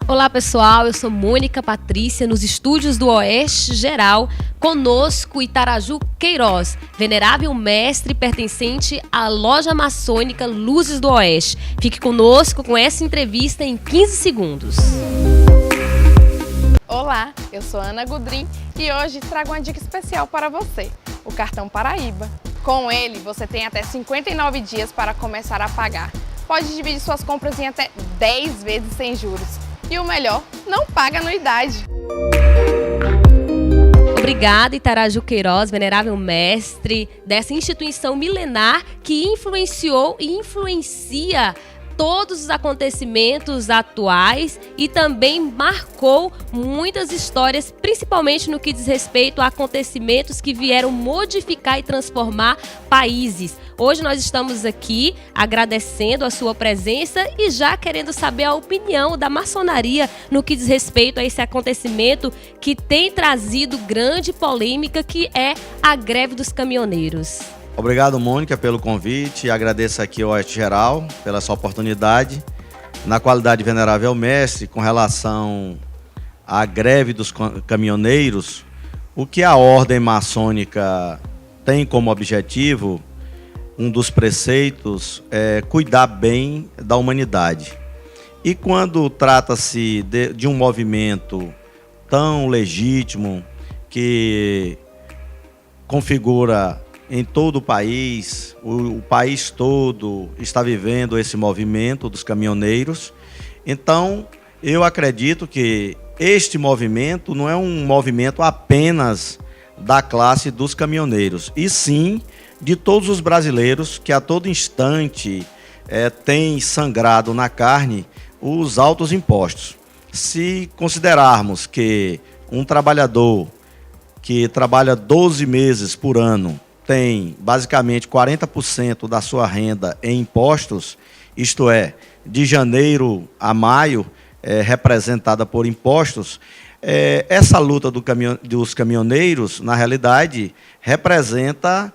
Olá pessoal, eu sou Mônica Patrícia, nos estúdios do Oeste Geral, conosco Itaraju Queiroz, venerável mestre pertencente à loja maçônica Luzes do Oeste. Fique conosco com essa entrevista em 15 segundos. Olá, eu sou Ana Gudrim e hoje trago uma dica especial para você, o cartão Paraíba. Com ele, você tem até 59 dias para começar a pagar. Pode dividir suas compras em até 10 vezes sem juros. E o melhor, não paga anuidade. Obrigada, Itaraju Queiroz, venerável mestre dessa instituição milenar que influenciou e influencia todos os acontecimentos atuais e também marcou muitas histórias, principalmente no que diz respeito a acontecimentos que vieram modificar e transformar países. Hoje nós estamos aqui agradecendo a sua presença e já querendo saber a opinião da maçonaria no que diz respeito a esse acontecimento que tem trazido grande polêmica, que é a greve dos caminhoneiros. Obrigado, Mônica, pelo convite. Agradeço aqui ao Oeste Geral pela sua oportunidade. Na qualidade de venerável mestre, com relação à greve dos caminhoneiros, o que a ordem maçônica tem como objetivo, um dos preceitos, é cuidar bem da humanidade. E quando trata-se de um movimento tão legítimo, que configura em todo o país todo está vivendo esse movimento dos caminhoneiros. Então, eu acredito que este movimento não é um movimento apenas da classe dos caminhoneiros, e sim de todos os brasileiros que a todo instante têm sangrado na carne os altos impostos. Se considerarmos que um trabalhador que trabalha 12 meses por ano tem basicamente 40% da sua renda em impostos, isto é, de janeiro a maio, representada por impostos, essa luta dos caminhoneiros, na realidade, representa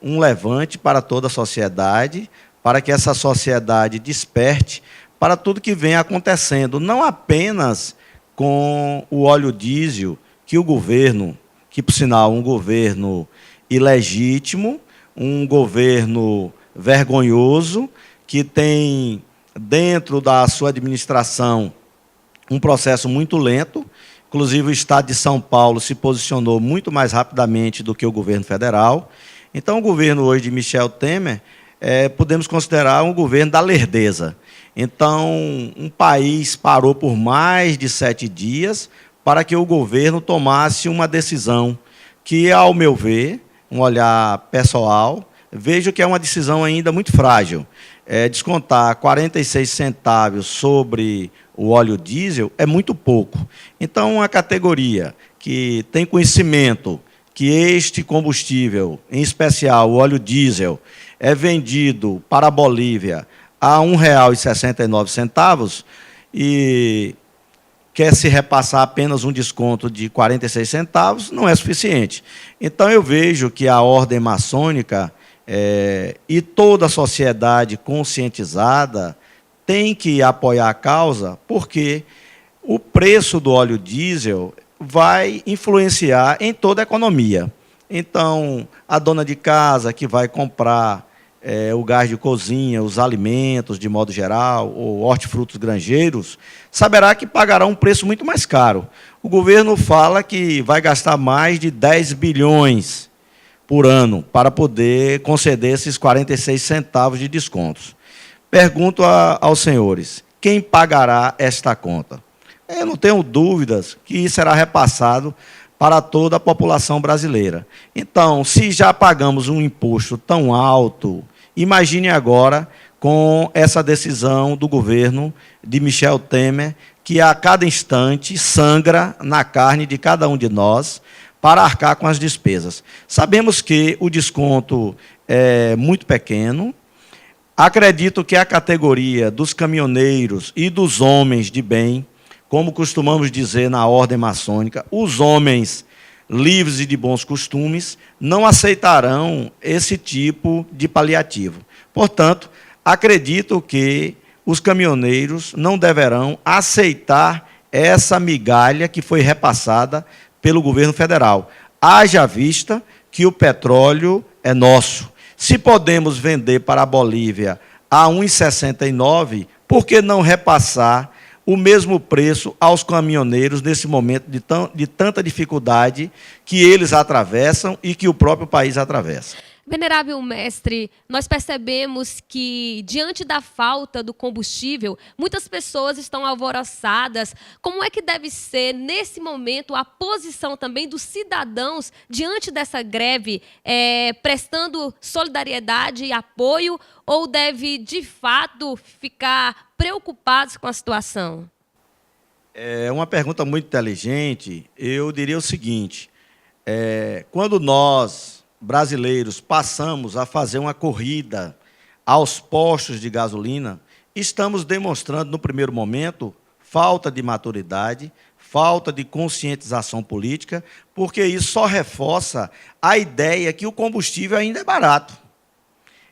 um levante para toda a sociedade, para que essa sociedade desperte para tudo que vem acontecendo, não apenas com o óleo diesel, que o governo, que por sinal um governo ilegítimo, um governo vergonhoso, que tem dentro da sua administração um processo muito lento. Inclusive o Estado de São Paulo se posicionou muito mais rapidamente do que o governo federal. Então o governo hoje de Michel Temer, podemos considerar um governo da lerdeza. Então um país parou por mais de 7 dias para que o governo tomasse uma decisão que, ao meu ver, um olhar pessoal, vejo que é uma decisão ainda muito frágil. Descontar 46 centavos sobre o óleo diesel é muito pouco. Então, uma categoria que tem conhecimento que este combustível, em especial o óleo diesel, é vendido para a Bolívia a R$ 1,69 e quer se repassar apenas um desconto de 46 centavos, não é suficiente. Então, eu vejo que a ordem maçônica e toda a sociedade conscientizada tem que apoiar a causa, porque o preço do óleo diesel vai influenciar em toda a economia. Então, a dona de casa que vai comprar o gás de cozinha, os alimentos de modo geral, ou hortifrutos granjeiros, saberá que pagará um preço muito mais caro. O governo fala que vai gastar mais de 10 bilhões por ano para poder conceder esses 46 centavos de descontos. Pergunto aos senhores, quem pagará esta conta? Eu não tenho dúvidas que será repassado para toda a população brasileira. Então, se já pagamos um imposto tão alto, imagine agora com essa decisão do governo de Michel Temer, que a cada instante sangra na carne de cada um de nós para arcar com as despesas. Sabemos que o desconto é muito pequeno. Acredito que a categoria dos caminhoneiros e dos homens de bem, como costumamos dizer na ordem maçônica, os homens livres e de bons costumes não aceitarão esse tipo de paliativo. Portanto, acredito que os caminhoneiros não deverão aceitar essa migalha que foi repassada pelo governo federal. Haja vista que o petróleo é nosso. Se podemos vender para a Bolívia a 1,69, por que não repassar o mesmo preço aos caminhoneiros nesse momento de tanta dificuldade que eles atravessam e que o próprio país atravessa? Venerável mestre, nós percebemos que, diante da falta do combustível, muitas pessoas estão alvoroçadas. Como é que deve ser, nesse momento, a posição também dos cidadãos diante dessa greve, prestando solidariedade e apoio, ou deve, de fato, ficar preocupados com a situação? É uma pergunta muito inteligente. Eu diria o seguinte, quando nós, brasileiros, passamos a fazer uma corrida aos postos de gasolina, estamos demonstrando, no primeiro momento, falta de maturidade, falta de conscientização política, porque isso só reforça a ideia que o combustível ainda é barato.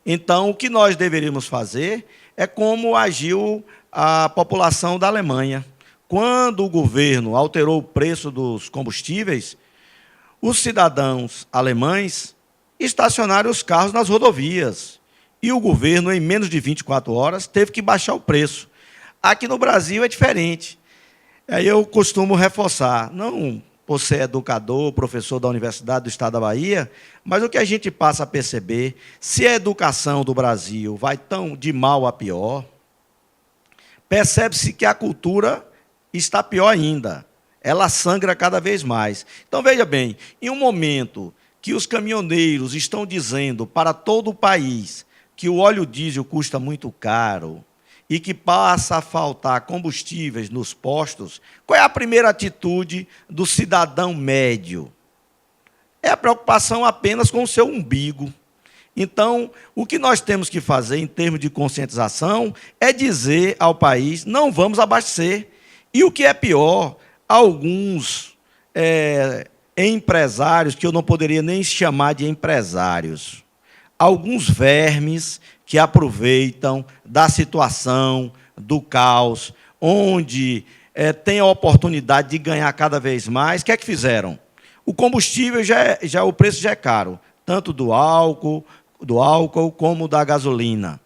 Então, o que nós deveríamos fazer é como agiu a população da Alemanha. Quando o governo alterou o preço dos combustíveis, os cidadãos alemães estacionaram os carros nas rodovias. E o governo, em menos de 24 horas, teve que baixar o preço. Aqui no Brasil é diferente. Aí eu costumo reforçar, não por ser educador, professor da Universidade do Estado da Bahia, mas o que a gente passa a perceber, se a educação do Brasil vai tão de mal a pior, percebe-se que a cultura está pior ainda. Ela sangra cada vez mais. Então, veja bem, em um momento que os caminhoneiros estão dizendo para todo o país que o óleo diesel custa muito caro e que passa a faltar combustíveis nos postos, qual é a primeira atitude do cidadão médio? É a preocupação apenas com o seu umbigo. Então, o que nós temos que fazer em termos de conscientização é dizer ao país, não vamos abastecer. E o que é pior, alguns empresários, que eu não poderia nem chamar de empresários, alguns vermes que aproveitam da situação, do caos, onde tem a oportunidade de ganhar cada vez mais, o que é que fizeram? O combustível, o preço já é caro, tanto do álcool como da gasolina.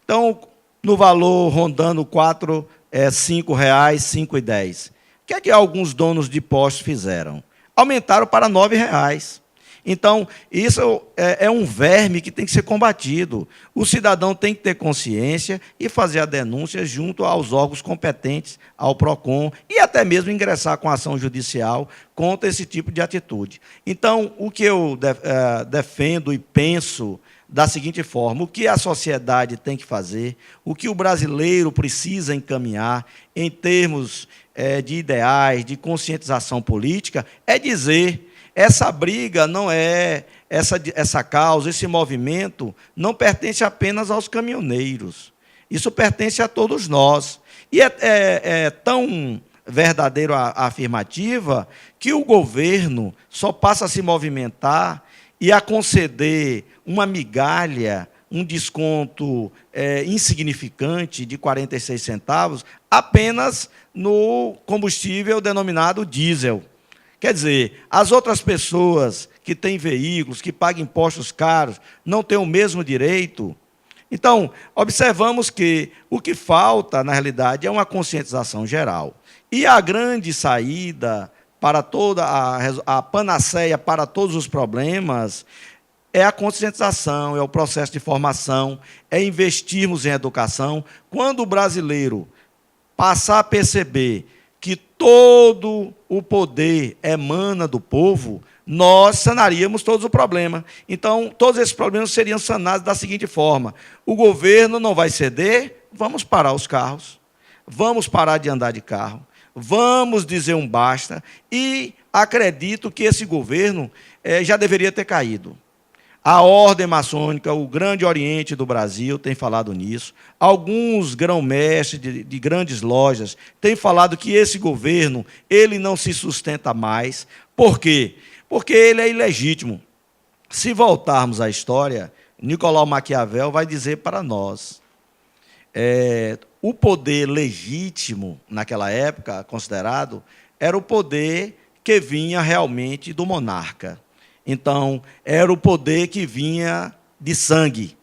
Então, no valor rondando R$ 5,00, R$ 5,10. O que alguns donos de postos fizeram? Aumentaram para R$ 9,00. Então, isso é um verme que tem que ser combatido. O cidadão tem que ter consciência e fazer a denúncia junto aos órgãos competentes, ao PROCON, e até mesmo ingressar com ação judicial contra esse tipo de atitude. Então, o que eu defendo e penso da seguinte forma, o que a sociedade tem que fazer, o que o brasileiro precisa encaminhar em termos de ideais, de conscientização política, é dizer, essa briga não é, essa causa, esse movimento, não pertence apenas aos caminhoneiros, isso pertence a todos nós. E é tão verdadeiro a afirmativa que o governo só passa a se movimentar e a conceder uma migalha, um desconto insignificante de 46 centavos, apenas no combustível denominado diesel. Quer dizer, as outras pessoas que têm veículos, que pagam impostos caros, não têm o mesmo direito. Então, observamos que o que falta, na realidade, é uma conscientização geral. E a grande saída para toda a panaceia para todos os problemas é a conscientização, é o processo de formação, é investirmos em educação. Quando o brasileiro passar a perceber que todo o poder emana do povo, nós sanaríamos todos os problemas. Então, todos esses problemas seriam sanados da seguinte forma: o governo não vai ceder, vamos parar os carros, vamos parar de andar de carro, vamos dizer um basta, e acredito que esse governo já deveria ter caído. A Ordem Maçônica, o Grande Oriente do Brasil, tem falado nisso. Alguns grão-mestres de grandes lojas têm falado que esse governo ele não se sustenta mais. Por quê? Porque ele é ilegítimo. Se voltarmos à história, Nicolau Maquiavel vai dizer para nós, o poder legítimo, naquela época, considerado, era o poder que vinha realmente do monarca. Então, era o poder que vinha de sangue.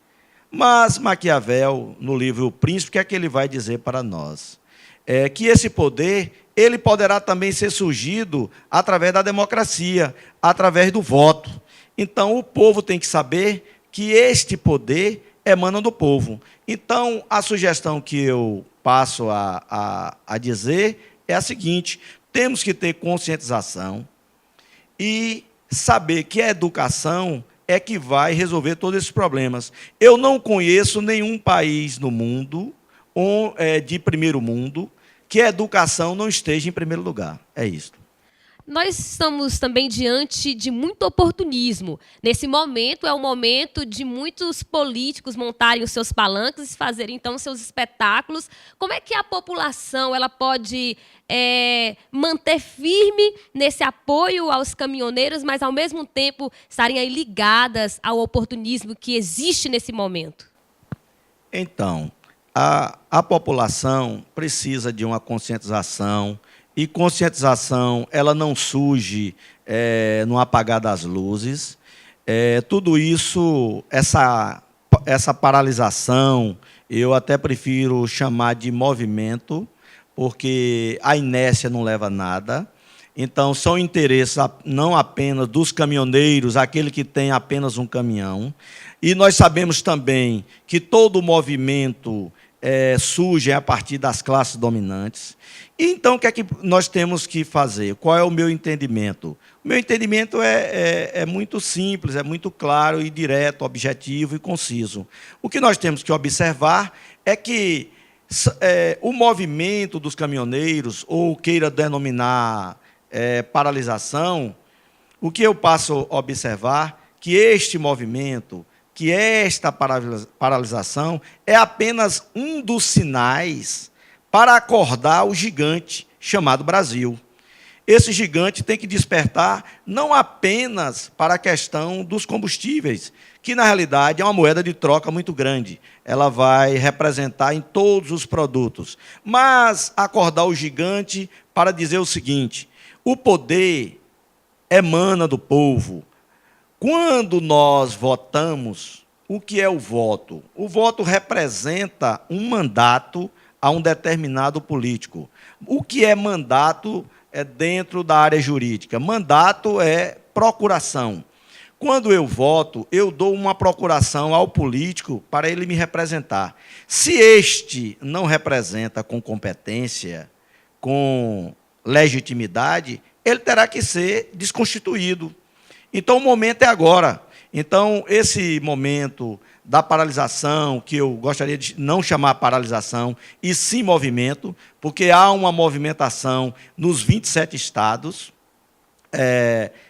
Mas Maquiavel, no livro O Príncipe, o que é que ele vai dizer para nós? É que esse poder, ele poderá também ser surgido através da democracia, através do voto. Então, o povo tem que saber que este poder emana do povo. Então, a sugestão que eu passo a dizer é a seguinte: temos que ter conscientização e saber que a educação é que vai resolver todos esses problemas. Eu não conheço nenhum país no mundo, de primeiro mundo, que a educação não esteja em primeiro lugar. É isso. Nós estamos também diante de muito oportunismo. Nesse momento, é o momento de muitos políticos montarem os seus palanques e fazerem, então, seus espetáculos. Como é que a população ela pode manter firme nesse apoio aos caminhoneiros, mas, ao mesmo tempo, estarem aí ligadas ao oportunismo que existe nesse momento? Então, a população precisa de uma conscientização. E conscientização, ela não surge no apagar das luzes. Tudo isso, essa paralisação, eu até prefiro chamar de movimento, porque a inércia não leva a nada. Então, são interesses não apenas dos caminhoneiros, aquele que tem apenas um caminhão. E nós sabemos também que todo movimento surge a partir das classes dominantes. Então, o que é que nós temos que fazer? Qual é o meu entendimento? O meu entendimento é muito simples, é muito claro e direto, objetivo e conciso. O que nós temos que observar é que o movimento dos caminhoneiros, ou queira denominar paralisação, o que eu passo a observar que este movimento, que esta paralisação é apenas um dos sinais para acordar o gigante chamado Brasil. Esse gigante tem que despertar não apenas para a questão dos combustíveis, que na realidade é uma moeda de troca muito grande. Ela vai representar em todos os produtos. Mas acordar o gigante para dizer o seguinte: o poder emana do povo. Quando nós votamos, o que é o voto? O voto representa um mandato a um determinado político. O que é mandato dentro da área jurídica? Mandato é procuração. Quando eu voto, eu dou uma procuração ao político para ele me representar. Se este não representa com competência, com legitimidade, ele terá que ser desconstituído. Então, o momento é agora. Então, esse momento da paralisação, que eu gostaria de não chamar paralisação, e sim movimento, porque há uma movimentação nos 27 estados,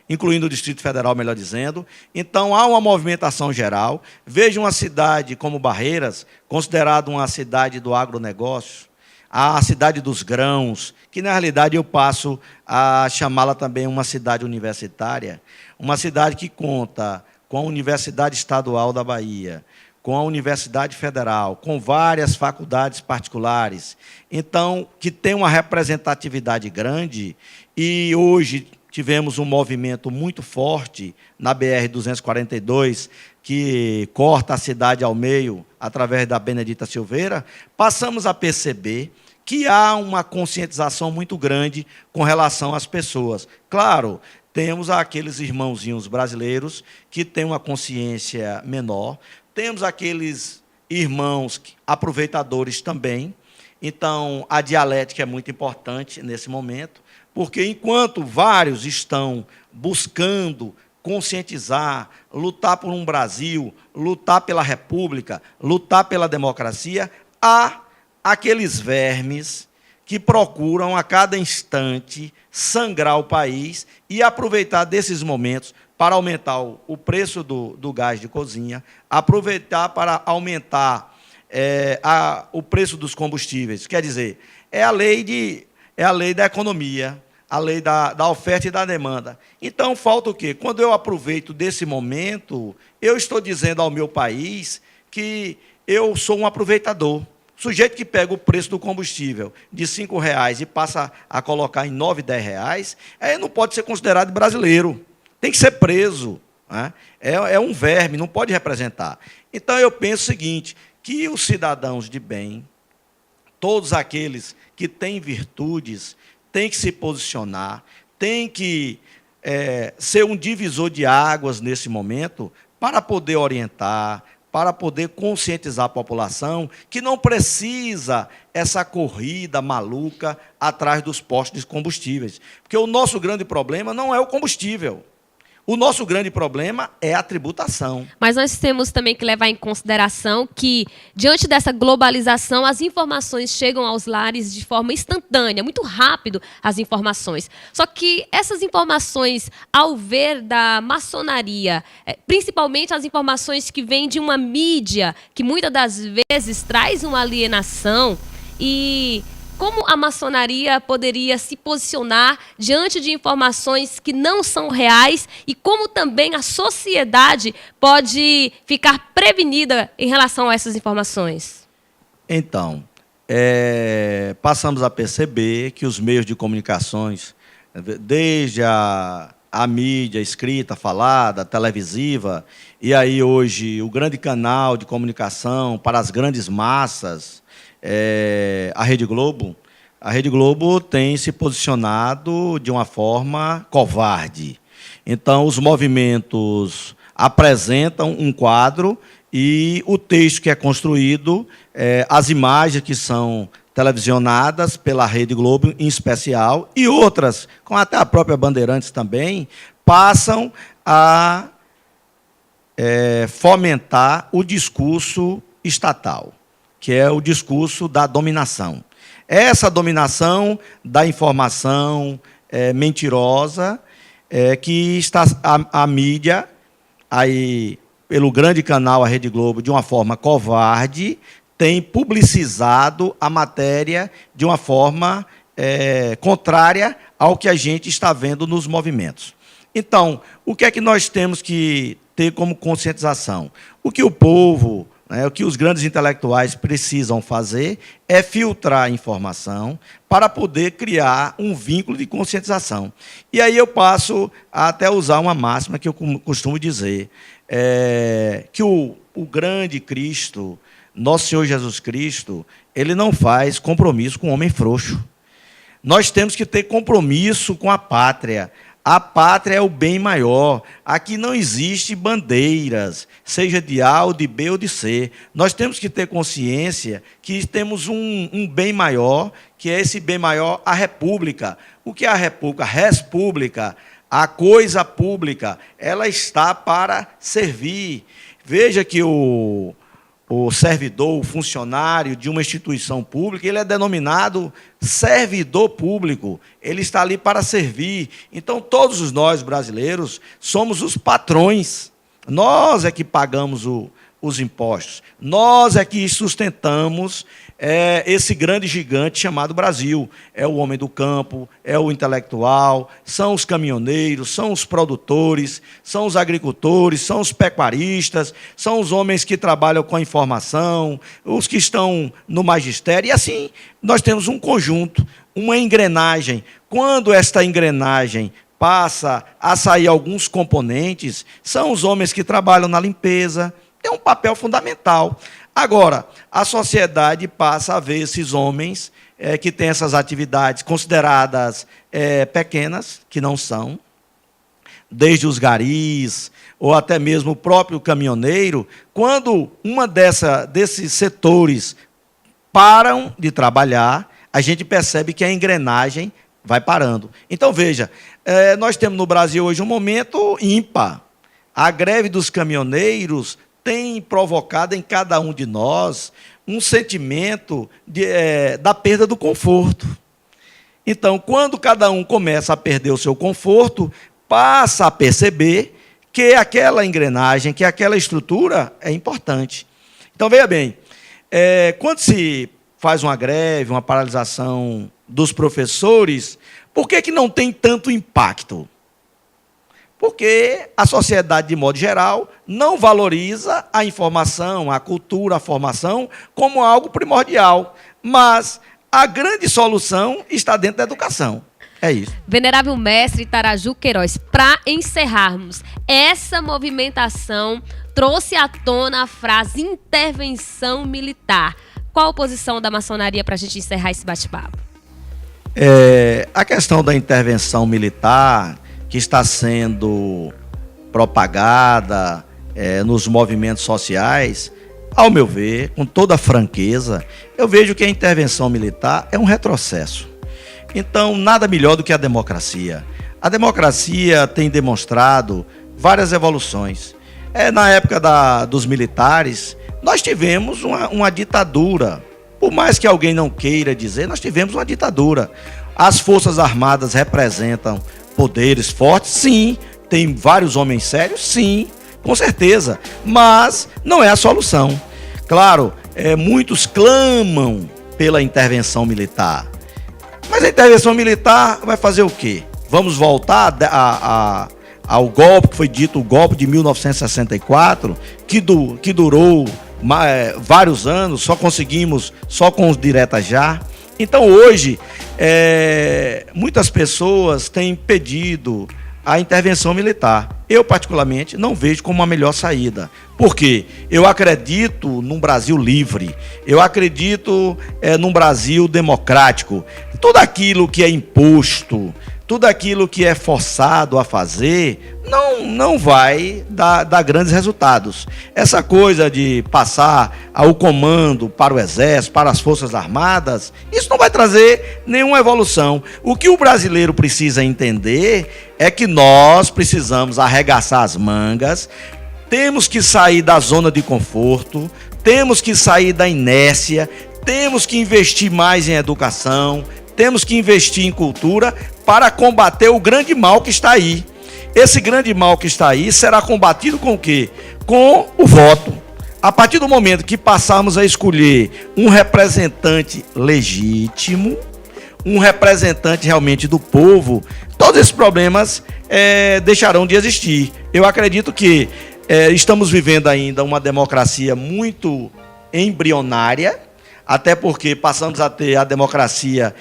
incluindo o Distrito Federal, melhor dizendo. Então, há uma movimentação geral. Veja uma cidade como Barreiras, considerada uma cidade do agronegócio, a cidade dos grãos, que, na realidade, eu passo a chamá-la também uma cidade universitária, uma cidade que conta com a Universidade Estadual da Bahia, com a Universidade Federal, com várias faculdades particulares, então, que tem uma representatividade grande, e hoje tivemos um movimento muito forte na BR-242, que corta a cidade ao meio, através da Benedita Silveira, passamos a perceber que há uma conscientização muito grande com relação às pessoas. Claro, temos aqueles irmãozinhos brasileiros que têm uma consciência menor, temos aqueles irmãos aproveitadores também. Então, a dialética é muito importante nesse momento, porque enquanto vários estão buscando conscientizar, lutar por um Brasil, lutar pela República, lutar pela democracia, há aqueles vermes que procuram a cada instante sangrar o país e aproveitar desses momentos para aumentar o preço do gás de cozinha, aproveitar para aumentar o preço dos combustíveis. Quer dizer, é a lei da economia, a lei da oferta e da demanda. Então, falta o quê? Quando eu aproveito desse momento, eu estou dizendo ao meu país que eu sou um aproveitador, Sujeito que pega o preço do combustível de R$ 5,00 e passa a colocar em R$ 9, R$ 10, não pode ser considerado brasileiro. Tem que ser preso. Né? É um verme, não pode representar. Então, eu penso o seguinte, que os cidadãos de bem, todos aqueles que têm virtudes, têm que se posicionar, têm que ser um divisor de águas nesse momento para poder orientar, para poder conscientizar a população que não precisa essa corrida maluca atrás dos postos de combustíveis. Porque o nosso grande problema não é o combustível. O nosso grande problema é a tributação. Mas nós temos também que levar em consideração que, diante dessa globalização, as informações chegam aos lares de forma instantânea, muito rápido as informações. Só que essas informações, ao ver da maçonaria, principalmente as informações que vêm de uma mídia, que muitas das vezes traz uma alienação, e como a maçonaria poderia se posicionar diante de informações que não são reais e como também a sociedade pode ficar prevenida em relação a essas informações? Então, passamos a perceber que os meios de comunicações, desde a mídia escrita, falada, televisiva, e aí hoje o grande canal de comunicação para as grandes massas, a Rede Globo tem se posicionado de uma forma covarde. Então, os movimentos apresentam um quadro e o texto que é construído, as imagens que são televisionadas pela Rede Globo em especial, e outras, com até a própria Bandeirantes também, passam a fomentar o discurso estatal, que é o discurso da dominação. Essa dominação da informação mentirosa, que está a mídia, aí, pelo grande canal, a Rede Globo, de uma forma covarde, tem publicizado a matéria de uma forma contrária ao que a gente está vendo nos movimentos. Então, o que é que nós temos que ter como conscientização? O que o povo, o que os grandes intelectuais precisam fazer é filtrar a informação para poder criar um vínculo de conscientização. E aí eu passo a até usar uma máxima que eu costumo dizer, que o grande Cristo, nosso Senhor Jesus Cristo, ele não faz compromisso com o homem frouxo. Nós temos que ter compromisso com a pátria. A pátria é o bem maior. Aqui não existe bandeiras, seja de A, ou de B, ou de C. Nós temos que ter consciência que temos um bem maior, que é esse bem maior, a República. O que é a República? Res pública, a coisa pública, ela está para servir. Veja que o servidor, o funcionário de uma instituição pública, ele é denominado servidor público. Ele está ali para servir. Então, todos nós, brasileiros, somos os patrões. Nós é que pagamos os impostos. Nós é que sustentamos esse grande gigante chamado Brasil. É o homem do campo, é o intelectual, são os caminhoneiros, são os produtores, são os agricultores, são os pecuaristas, são os homens que trabalham com a informação, os que estão no magistério. E assim, nós temos um conjunto, uma engrenagem. Quando esta engrenagem passa a sair alguns componentes, são os homens que trabalham na limpeza, tem um papel fundamental. Agora, a sociedade passa a ver esses homens que têm essas atividades consideradas pequenas, que não são, desde os garis, ou até mesmo o próprio caminhoneiro, quando desses setores param de trabalhar, a gente percebe que a engrenagem vai parando. Então, veja, nós temos no Brasil hoje um momento ímpar. A greve dos caminhoneiros tem provocado em cada um de nós um sentimento da perda do conforto. Então, quando cada um começa a perder o seu conforto, passa a perceber que aquela engrenagem, que aquela estrutura é importante. Então, veja bem, quando se faz uma greve, uma paralisação dos professores, por que não tem tanto impacto? Porque a sociedade, de modo geral, não valoriza a informação, a cultura, a formação como algo primordial. Mas a grande solução está dentro da educação. É isso. Venerável Mestre Taraju Queiroz, para encerrarmos, essa movimentação trouxe à tona a frase intervenção militar. Qual a posição da maçonaria para a gente encerrar esse bate-papo? A questão da intervenção militar que está sendo propagada nos movimentos sociais, ao meu ver, com toda franqueza, eu vejo que a intervenção militar é um retrocesso. Então, nada melhor do que a democracia. A democracia tem demonstrado várias evoluções. Na época dos militares, nós tivemos uma ditadura. Por mais que alguém não queira dizer, nós tivemos uma ditadura. As Forças Armadas representam poderes fortes? Sim. Tem vários homens sérios? Sim, com certeza. Mas não é a solução. Claro, muitos clamam pela intervenção militar. Mas a intervenção militar vai fazer o quê? Vamos voltar ao golpe, que foi dito o golpe de 1964, que durou vários anos, só conseguimos só com os diretas já. Então hoje, muitas pessoas têm pedido a intervenção militar. Eu, particularmente, não vejo como a melhor saída. Por quê? Eu acredito num Brasil livre, eu acredito num Brasil democrático. Tudo aquilo que é imposto, tudo aquilo que é forçado a fazer, não vai dar grandes resultados. Essa coisa de passar o comando para o Exército, para as Forças Armadas, isso não vai trazer nenhuma evolução. O que o brasileiro precisa entender é que nós precisamos arregaçar as mangas, temos que sair da zona de conforto, temos que sair da inércia, temos que investir mais em educação, temos que investir em cultura para combater o grande mal que está aí. Esse grande mal que está aí será combatido com o quê? Com o voto. A partir do momento que passarmos a escolher um representante legítimo, um representante realmente do povo, todos esses problemas deixarão de existir. Eu acredito que estamos vivendo ainda uma democracia muito embrionária, até porque passamos a ter a democracia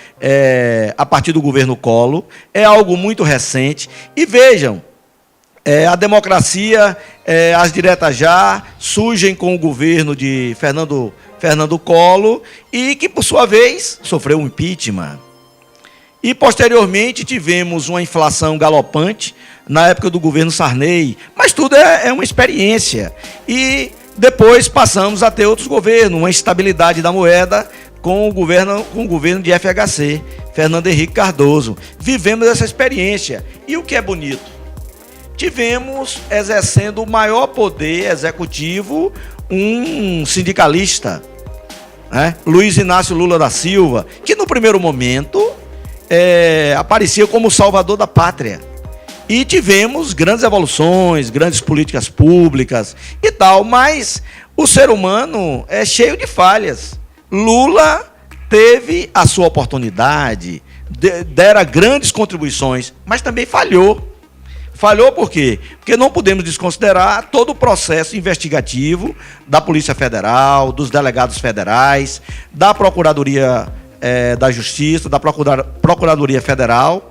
a partir do governo Collor, é algo muito recente. E vejam, a democracia, as diretas já, surgem com o governo de Fernando Collor, e que, por sua vez, sofreu um impeachment. E, posteriormente, tivemos uma inflação galopante na época do governo Sarney, mas tudo é uma experiência. E depois passamos a ter outros governos, uma estabilidade da moeda com o governo de FHC, Fernando Henrique Cardoso. Vivemos essa experiência. E o que é bonito? Tivemos, exercendo o maior poder executivo, um sindicalista, Luiz Inácio Lula da Silva, que no primeiro momento aparecia como o salvador da pátria. E tivemos grandes evoluções, grandes políticas públicas e tal, mas o ser humano é cheio de falhas. Lula teve a sua oportunidade, dera grandes contribuições, mas também falhou. Falhou por quê? Porque não podemos desconsiderar todo o processo investigativo da Polícia Federal, dos delegados federais, da Procuradoria da Justiça, da Procuradoria Federal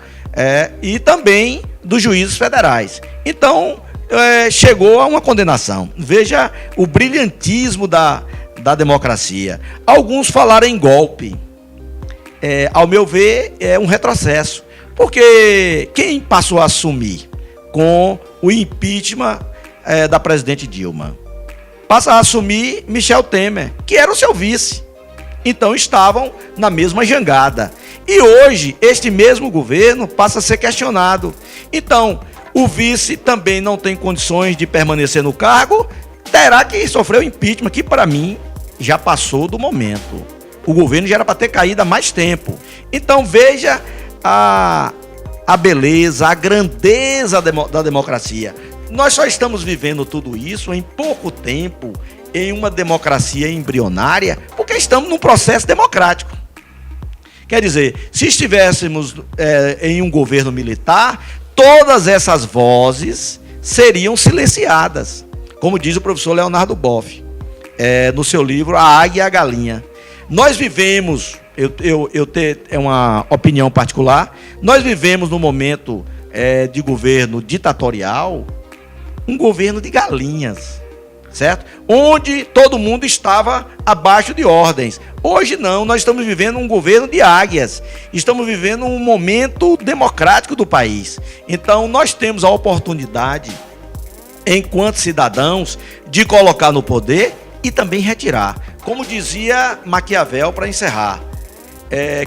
e também dos juízes federais. Então, chegou a uma condenação. Veja o brilhantismo da democracia. Alguns falaram em golpe. Ao meu ver, é um retrocesso. Porque quem passou a assumir com o impeachment da presidente Dilma? Passa a assumir Michel Temer, que era o seu vice. Então, estavam na mesma jangada. E hoje, este mesmo governo passa a ser questionado. Então, o vice também não tem condições de permanecer no cargo, terá que sofrer o impeachment, que para mim já passou do momento. O governo já era para ter caído há mais tempo. Então, veja a beleza, a grandeza da democracia. Nós só estamos vivendo tudo isso em pouco tempo, em uma democracia embrionária, porque estamos num processo democrático. Quer dizer, se estivéssemos em um governo militar, todas essas vozes seriam silenciadas, como diz o professor Leonardo Boff, no seu livro A Águia e a Galinha. Nós vivemos, é uma opinião particular, nós vivemos no momento de governo ditatorial, um governo de galinhas, certo? Onde todo mundo estava abaixo de ordens. Hoje não, nós estamos vivendo um governo de águias, estamos vivendo um momento democrático do país. Então nós temos a oportunidade, enquanto cidadãos, de colocar no poder e também retirar. Como dizia Maquiavel, para encerrar,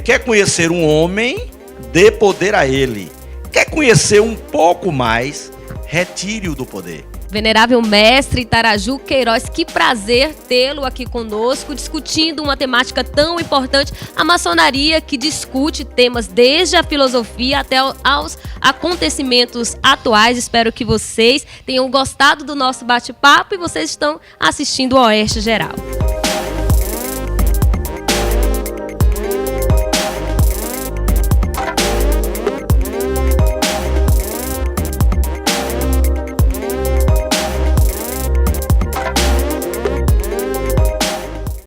quer conhecer um homem, dê poder a ele. Quer conhecer um pouco mais, retire-o do poder. Venerável mestre Itaraju Queiroz, que prazer tê-lo aqui conosco, discutindo uma temática tão importante, a maçonaria, que discute temas desde a filosofia até aos acontecimentos atuais. Espero que vocês tenham gostado do nosso bate-papo e vocês estão assistindo o Oeste Geral.